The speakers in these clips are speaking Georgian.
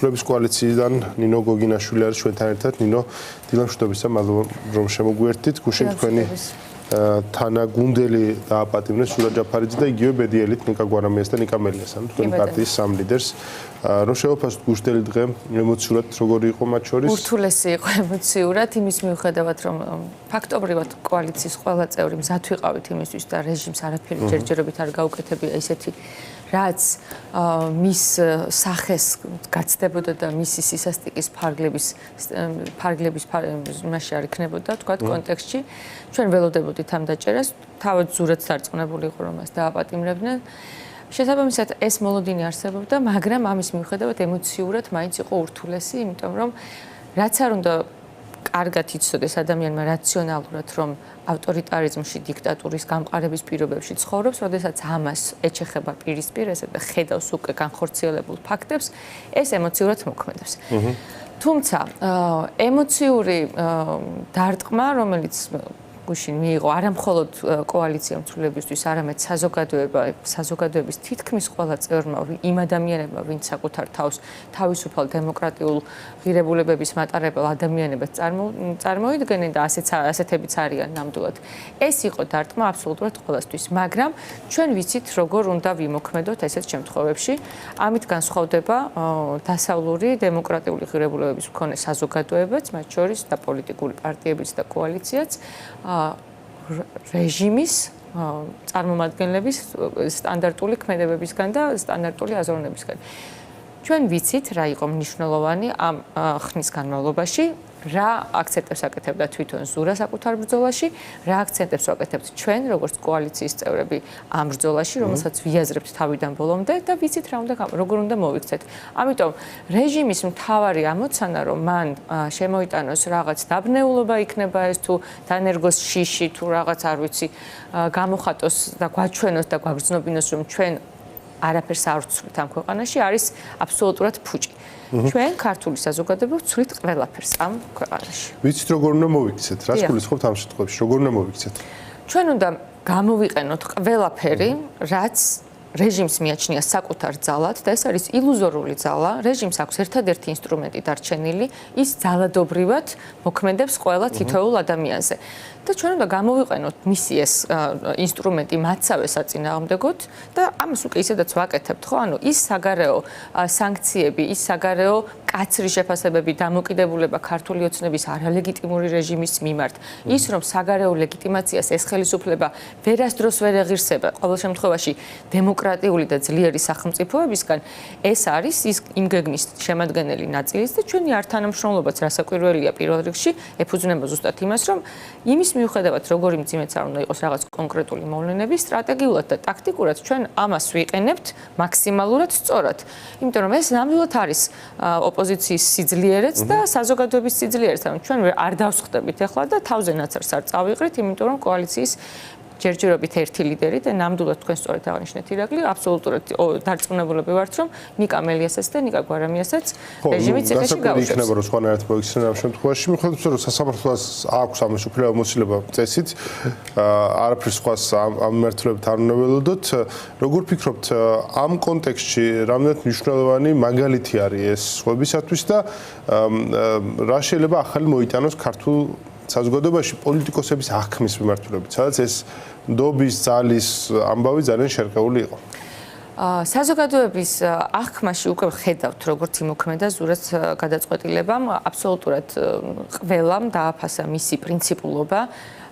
მართლობის კოალიციიდან ნინო გოგინაშვილი არის ჩვენთან ერთად. ნინო, დილამშვიდობისა, მადლობა რომ შემოგვიერთდით. გუშინ თქვენი თანაგუნდელი დააპატიმრეს შურა ჯაფარიძე და იგივე ბედიელით ნიკა გვარამიას და ნიკა მელიასთან, თქვენი პარტიის სამ ლიდერს. რომ შევაფასოთ გუშინდელი დღე ემოციურად როგორი იყო მათ შორის? ურთულესი იყო ემოციურად, იმის მიუხედავად, რომ ფაქტობრივად კოალიციის ყველა წევრი მზად ვიყავით იმისთვის და რეჟიმს არაფერი ჯერჯერობით არ გაუკეთებია ისეთი რაც მის სახეს გაცდებოდა და მისი სისასტიკის ფარგლების მასში არ იქნებოდა, თქვა კონტექსტში. ჩვენ ველოდებოდით ამ დაჭერას, თავად ზურაც დარწმუნებული იყო, რომ მას დააპატიმრებდნენ. შესაბამისად, ეს მოლოდინი არსებობდა, მაგრამ ამის მიუხედავად ემოციურად მაინც იყო ურთულესი, იმიტომ რომ რაც არ უნდა კარგად იცოდეს ადამიანმა რაციონალურად, რომ ავტორიტარიზმში, დიქტატურის გამყარების პირობებში ცხოვრობს, როდესაც ამას ეჩეხება პირისპირ, ესე და ხედავს უკვე განხორციელებულ ფაქტებს, ეს ემოციურად მოქმედებს. თუმცა, ემოციური დარტყმა, რომელიც გუშინ მიიღო არამხოლოდ კოალიცია მცველებისთვის, არამედ საზოგადოების თითქმის ყველა წევრმა, იმ ადამიანებმა, ვინც საკუთარ თავს თავისუფალ დემოკრატიულ ღირებულებების მატარებელ ადამიანებს წარმოიდგნენ და ასეთებიც არიან ნამდვილად. ეს იყო დარტყმა აბსოლუტურად ყველასთვის, მაგრამ ჩვენ ვიცით, როგორ უნდა ვიმოქმედოთ ესეთ შემთხვევებში. ამით განსხვავდება დასავლური დემოკრატიული ღირებულებების მქონე საზოგადოებაც, მათ შორის და პოლიტიკური პარტიებიც და კოალიციაც რეჟიმის წარმომადგენლების სტანდარტული ქმედებებისგან და სტანდარტული აზროვნებისგან. ჩვენ ვიცით, რა იყო მნიშვნელოვანი ამ ხნის განმავლობაში, რა აქცენტებს აკეთებდა თვითონ ზურა საკუთარ ბრძოლაში, რა აქცენტებს ვაკეთებთ ჩვენ, როგორც კოალიციის წევრები ამ ბრძოლაში, რომელსაც ვიაზრებთ თავიდან ბოლომდე და ვიცით როგორ უნდა მოვიქცეთ. ამიტომ რეჟიმის მთავარი ამოცანა, რომ მან შემოიტანოს რაღაც დაბნეულობა იქნება ეს თუ დანერგოს შიში თუ რაღაც არ ვიცი, გამოხატოს და გვაჩვენოს და გვაგრძნობინოს, რომ ჩვენ არაფერს არ ვცვლით ამ ქვეყანაში, არის აბსოლუტურად ფუჭი. ჩვენ ქართული საზოგადოება ვცვლით ყველაფერს ამ ქვეყანაში. ვიცით როგორ უნდა მოვიქცეთ? რას გულისხმობთ ამ შემთხვევაში? როგორ უნდა მოვიქცეთ? ჩვენ უნდა გამოვიყენოთ ყველაფერი, რაც რეჟიმს მიაჩნია საკუთარ ძალად და ეს არის ილუზორული ძალა. რეჟიმს აქვს ერთადერთი ინსტრუმენტი დარჩენილი, ის ძალადობრივად მოქმედებს ყველა თითოეულ ადამიანზე. და ჩვენ უნდა გამოვიყენოთ მისი ეს ინსტრუმენტი მათსავე საწინააღმდეგოდ და ამას უკვე ისედაც ვაკეთებთ, ხო? ანუ ის საგარეო სანქციები, ის საგარეო კაცრი შეფასებები, დამოკიდებულება ქართული ოცნების არალეგიტიმური რეჟიმის მიმართ, ის რომ საგარეო ლეგიტიმაციას ეს ხელისუფლება ვერასდროს ვერ ეღირსება, ყოველ შემთხვევაში დემოკრატიული და ძლიერი სახელმწიფოებისგან, ეს არის ის იმ გეგმის შემადგენელი ნაწილიც და ჩვენი ართანამშრომლობაც რასაკვირველია პირველ რიგში ეფუძნება ზუსტად იმას, რომ იმის მიუხედავად როგორი მძიმეც არ უნდა იყოს რაღაც კონკრეტული მოვლენები, სტრატეგიულად და ტაქტიკურად ჩვენ ამას ვიყენებთ მაქსიმალურად სწორად. იმიტომ რომ ეს ნამდვილად არის ოპოზიციის სიძლიერეც და საზოგადოების სიძლიერეც. ანუ ჩვენ არ დავსხდებით ახლა და თავზე ნაცარს არ წავიყრით, იმიტომ რომ კოალიციის ჯერჯერობით ერთი ლიდერი და ნამდვილად თქვენ სწორედ აღნიშნეთ ირაკლი, აბსოლუტურად დარწმუნებულები ვართ, რომ ნიკა მელიასაც და ნიკა გვარამიასაც რეჟიმი ციხეში გაუშვებს. იქნება რომ სხვანაირად მოიქცნენ ამ შემთხვევაში, მიხედავთ რომ სასამართლოს აქვს ამის უფლება მოცილება წესით, არაფერს სხვას ამ მიმართულებით არ უნდა ველოდოთ. როგორ ფიქრობთ, ამ კონტექსტში რამდენად მნიშვნელოვანი მაგალითი არის ეს სხვებისათვის და რა შეიძლება ახალი მოიტანოს ქართულ საზოგადოებაში პოლიტიკოსების აღქმის მიმართულებით, სადაც ეს ნდობის ძალის ამბავი ძალიან შერყეული იყო. საზოგადოების აღქმაში უკვე ხედავთ, როგორც იმოქმედა ზურაც გადაწყვეტილებამ, აბსოლუტურად ყველამ დააფასა მისი პრინციპულობა,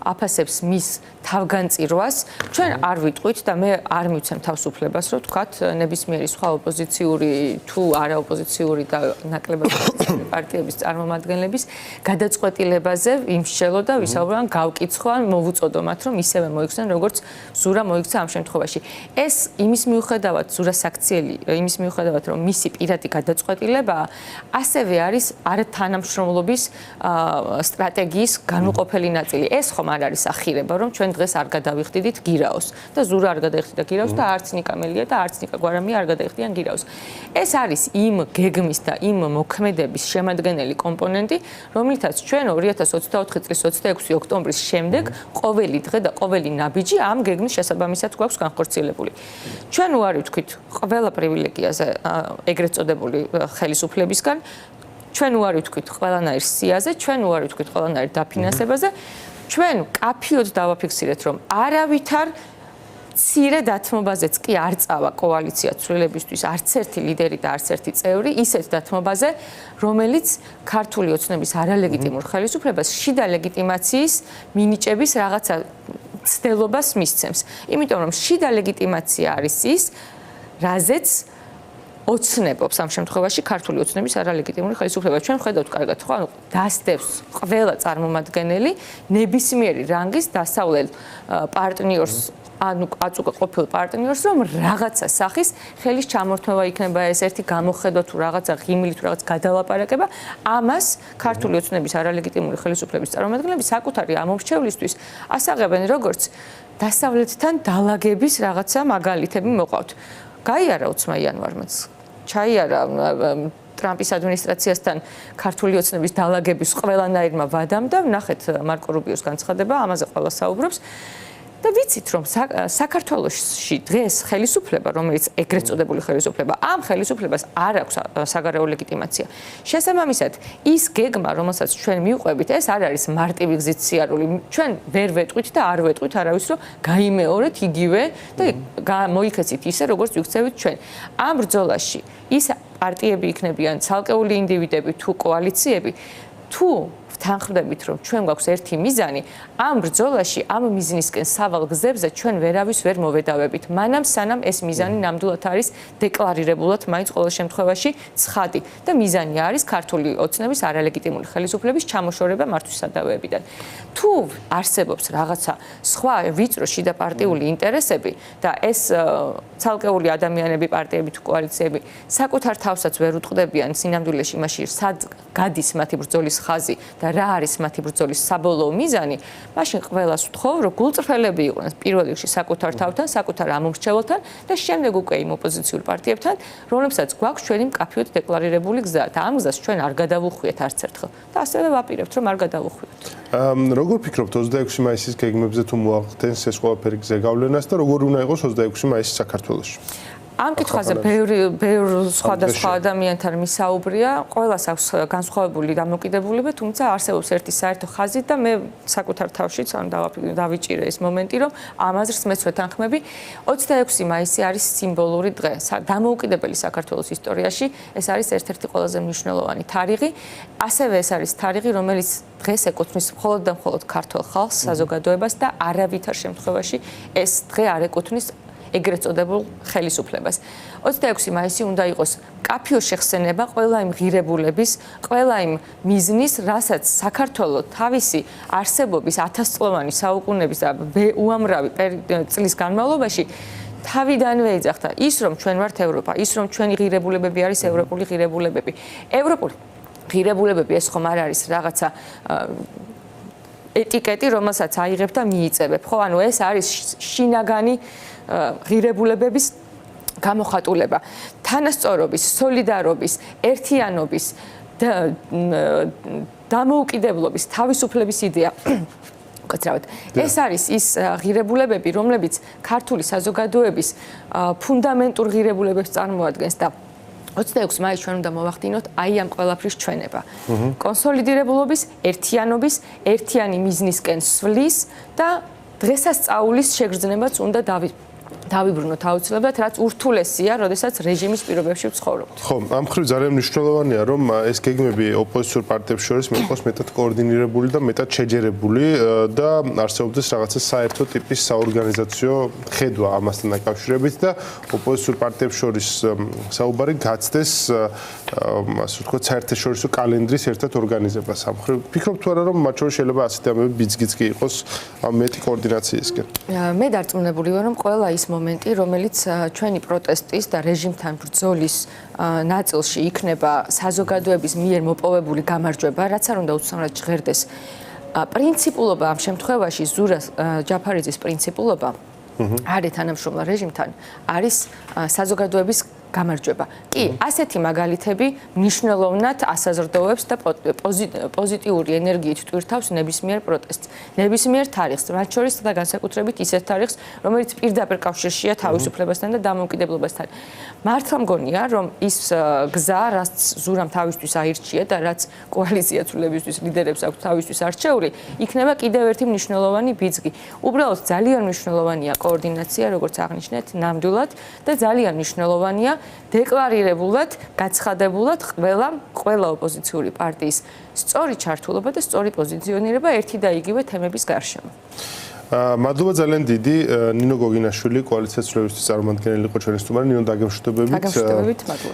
აფასებს მის თავგანწირვას. ჩვენ არ ვიტყვით და მე არ მივცემ თავისუფლებას, რომ თქვათ ნებისმიერი სხვა ოპოზიციური თუ არაოპოზიციური და ნაკლებად პარტიების წარმომადგენლების გადაწყვეტილებაზე ვიმსჯელო და ვისაუბრებან გავკიცხო, მოვუწოდო მათ, რომ ისევე მოიქცნენ, როგორც ზურა მოიქცა ამ შემთხვევაში. ეს იმის მიუხედავად ზურას აქციელი, იმის მიუხედავად, რომ მისი პირადი გადაწყვეტილებაა, ასევე არის არათანამშრომლობის სტრატეგიის განუყოფელი ნაწილი. ეს ხომ არ არის ახირება, რომ ჩვენ დღეს არ გადავიხდიდით გირაოს და ზურა არ გადაიხდიდა გირაოს და არც ნიკამელია და არც ნიკა გვარამია არ გადაიხდიან გირაოს. ეს არის იმ გეგმის და იმ მოქმედების შემადგენელი კომპონენტი, რომლითაც ჩვენ 2024 წლის 26 ოქტომბრის შემდეგ ყოველი დღე და ყოველი ნაბიჯი ამ გეგმის შესაბამისად გვაქვს განხორციელებული. ჩვენ უარი ვთქვით ყველა პრივილეგიაზე ეგრეთ წოდებული ხელისუფლებისგან, ჩვენ უარი ვთქვით ყველანაირ სიაზე, ჩვენ უარი ვთქვით ყველანაირ დაფინანსებაზე, ჩვენ კაფიოდ დავაფიქსირეთ, რომ არავითარ მცირე დათმობაზეც კი არ წავა კოალიცია ცვლილებისთვის არც ერთი ლიდერი და არც ერთი წევრი ისეთ დათმობაზე, რომელიც ქართული ოცნების არალეგიტიმურ ხელისუფლებას შიდა ლეგიტიმაციის მინიჭების რაღაცა ცდელობას მისცემს. იმიტომ რომ შიდა ლეგიტიმაცია არის ის, რაზეც ოცნებობს ამ შემთხვევაში ქართული ოცნების არალეგიტიმური ხელისუფლება. ჩვენ ხედავთ კარგად, ხო, ანუ დასდევს ყველა წარმომადგენელი ნებისმიერი რანგის დასავლელ პარტნიორს ანუ აწუყა ყოფილ პარტნიორს, რომ რაღაცა სახის ხელის ჩამორთმევა იქნება ეს ერთი გამოხედვა თუ რაღაცა ღიმილი თუ რაღაც გადალაპარაკება, ამას ქართული ოცნების არალეგიტიმური ხელისუფლების წარმომადგენლები საკუთარი ამომრჩევლისთვის ასაღებენ როგორც დასავლეთთან დალაგების რაღაცა მაგალითები მოყავთ. გაიარა 20 იანვარმაც, ჩაიარა ტრამპის ადმინისტრაციასთან ქართული ოცნების დალაგების ყველანაირმა ვადამ და ნახეთ მარკო რუბიოს განცხადება, ამაზე ყველა საუბრობს. და ვიცით რომ საქართველოში დღეს ხელისუფლება, რომელიც ეგრეთ წოდებული ხელისუფლება, ამ ხელისუფლებას არ აქვს საგარეო ლეგიტიმაცია. შესაბამისად, ის გეგმა, რომელსაც ჩვენ მივყვებით, ეს არ არის მარტივი გზით სიარული. ჩვენ ვერ ვეტყვით და არ ვეტყვით არავის, რომ გაიმეორეთ იგივე და მოიქცეთ ისე, როგორც ვიქცევით ჩვენ. ამ ბრძოლაში ის პარტიები იქნებიან ცალკეული ინდივიდები თუ კოალიციები, თუ თანხმდებით რომ ჩვენ გვაქვს ერთი მიზანი, ამ ბრძოლაში ამ მიზნისკენ სავალ გზებზე ჩვენ ვერავის ვერ მოვედავებით. მანამ სანამ ეს მიზანი ნამდვილად არის დეკლარირებულად მაინც ყოველ შემთხვევაში ცხადი და მიზანი არის ქართული ოცნების არალეგიტიმური ხელისუფლების ჩამოშორება მართვის სადავეებიდან. თუ არსებობს რაღაცა სხვა ვიწრო შიდა პარტიული ინტერესები და ეს ცალკეული ადამიანები, პარტიები თუ კოალიციები საკუთარ თავსაც ვერ უტყდებიან სინამდვილეში იმაში, სად გადის მათი ბრძოლის ხაზი და რა არის მათი ბრძოლის საბოლოო მიზანი, მაშინ ყველას ვთხოვ, რომ გულწრფელები იყვნენ პირველ რიგში საკუთარ თავთან, საკუთარ ამომრჩეველთან და შემდეგ უკვე იმ ოპოზიციურ პარტიებთან, რომლებსაც გვაქვს ჩვენი მკაფიოდ დეკლარირებული გზა და ამ გზას ჩვენ არ გადავუხვიეთ არც ერთხელ და ასევე ვაპირებთ, რომ არ გადავუხვიოთ. როგორ ფიქრობთ 26 მაისის გეგმებზე თუ მოახდენს ეს ყველაფერი გზე გავლენას და როგორ უნდა იყოს 26 მაისი საქართველოში? ამ კითხვაზე ბევრ სხვადასხვა ადამიანთან მისაუბრია, ყველას აქვს განსხვავებული დამოკიდებულება, თუმცა არსებობს ერთი საერთო ხაზი და მე საკუთარ თავშიც დავიჭირე ეს მომენტი, რომ ამ აზრს მეცვე თანხმები. 26 მაისი არის სიმბოლური დღე. დამოუკიდებელი საქართველოს ისტორიაში ეს არის ერთ-ერთი ყველაზე მნიშვნელოვანი თარიღი. ასევე ეს არის თარიღი, რომელიც დღეს ეკუთვნის მხოლოდ და მხოლოდ ქართულ ხალხს, საზოგადოებას და არავითარ შემთხვევაში ეს დღე არ ეკუთვნის ეგრეთ წოდებულ ხელისუფლებას. 26 მაისი უნდა იყოს კაფიო შეხსენება ყველა იმ ღირებულების, ყველა იმ მიზნის, რასაც საქართველოს თავისი არსებობის 1000-წლოვანი საუკუნეების და უამრავი წლის განმავლობაში თავიდანვე ეძახდა ის, რომ ჩვენ ვართ ევროპა, ის, რომ ჩვენი ღირებულებები არის ევროპული ღირებულებები. ევროპული ღირებულებები ეს ხომ არ არის რაღაცა ეტიკეტი, რომელსაც აიღებ და მიიწევებ, ხო? ანუ ეს არის შინაგანი ღირებულებების გამოხატულება, თანასწორობის, სოლიდარობის, ერთიანობის, დამოუკიდებლობის, თავისუფლების იდეა. უკაცრავად. ეს არის ის ღირებულებები, რომლებიც ქართული საზოგადოების ფუნდამენტურ ღირებულებებს წარმოადგენს და 26 მაისს ჩვენ უნდა მოვახდინოთ აი ამ ყველაფრის ჩვენება. კონსოლიდირებულობის, ერთიანობის, ერთიანი მიზნისკენ სვლის და დღესასწაულის შეგრძნებაც უნდა დავიბრუნოთ აუცილებლად, რაც ურთულესია, როდესაც რეჟიმის პირობებში ვცხოვრობთ. ხო, ამ მხრივ ძალიან მნიშვნელოვანია, რომ ეს გეგმები ოპოზიციურ პარტიებს შორის იყოს მეტად კოორდინირებული და მეტად შეჯერებული და არსებობდეს რაღაცა საერთო ტიპის საორგანიზაციო ხედვა ამასთან დაკავშირებით და ოპოზიციურ პარტიებს შორის საუბარი გაცდეს, ასე ვთქვათ, საერთაშორისო კალენდრის ერთად ორგანიზებას. ამ მხრივ ფიქრობთ თუ არა, რომ მათ შორის შეიძლება ასეთი ამბები ბიძგიც კი იყოს მეტი კოორდინაციისკენ? მე დარწმუნებული ვარ, რომ ყველა ის მომენტი, რომელიც ჩვენი პროტესტის და რეჟიმთან ბრძოლის ნაწილში იქნება საზოგადოების მიერ მოპოვებული გამარჯვება, რაც არ უნდა უცნაურად ჟღერდეს პრინციპულობა ამ შემთხვევაში ზურა ჯაფარიძის პრინციპულობა არის თანამშრომლ რეჟიმთან არის საზოგადოების გამარჯვება. კი, ასეთი მაგალითები მნიშვნელოვნად ასაზრდოვებს და პოზიტიური ენერგიით ტვირთავს ნებისმიერ პროტესტს, ნებისმიერ თარიღს, მათ შორის და განსაკუთრებით ისეთ თარიღს, რომელიც პირდაპირ კავშირშია თავისუფლებასთან და დამოუკიდებლობასთან. მართლა მგონია, რომ ის გზა, რაც ზურამ თავისთვის აირჩია და რაც კოალიცია ცვლილებისთვის ლიდერებს აქვს თავისთვის არჩეული, იქნება კიდევ ერთი მნიშვნელოვანი ბიძგი. უბრალოდ ძალიან მნიშვნელოვანია კოორდინაცია, როგორც აღნიშნეთ, ნამდვილად და ძალიან მნიშვნელოვანია დეკლარირებულად, გაცხადებულად ყველა ოპოზიციური პარტიის სწორი ჩართულობა და სწორი პოზიციონირება ერთი და იგივე თემების გარშემო. მადლობა ძალიან დიდი ნინო გოგინაშვილი კოალიცია ცვლილებისთვის წარმომადგენელი იყო ჩვენი სტუმარი. ნინო, დაგემშვიდობებით. დაგემშვიდობებით, მადლობა.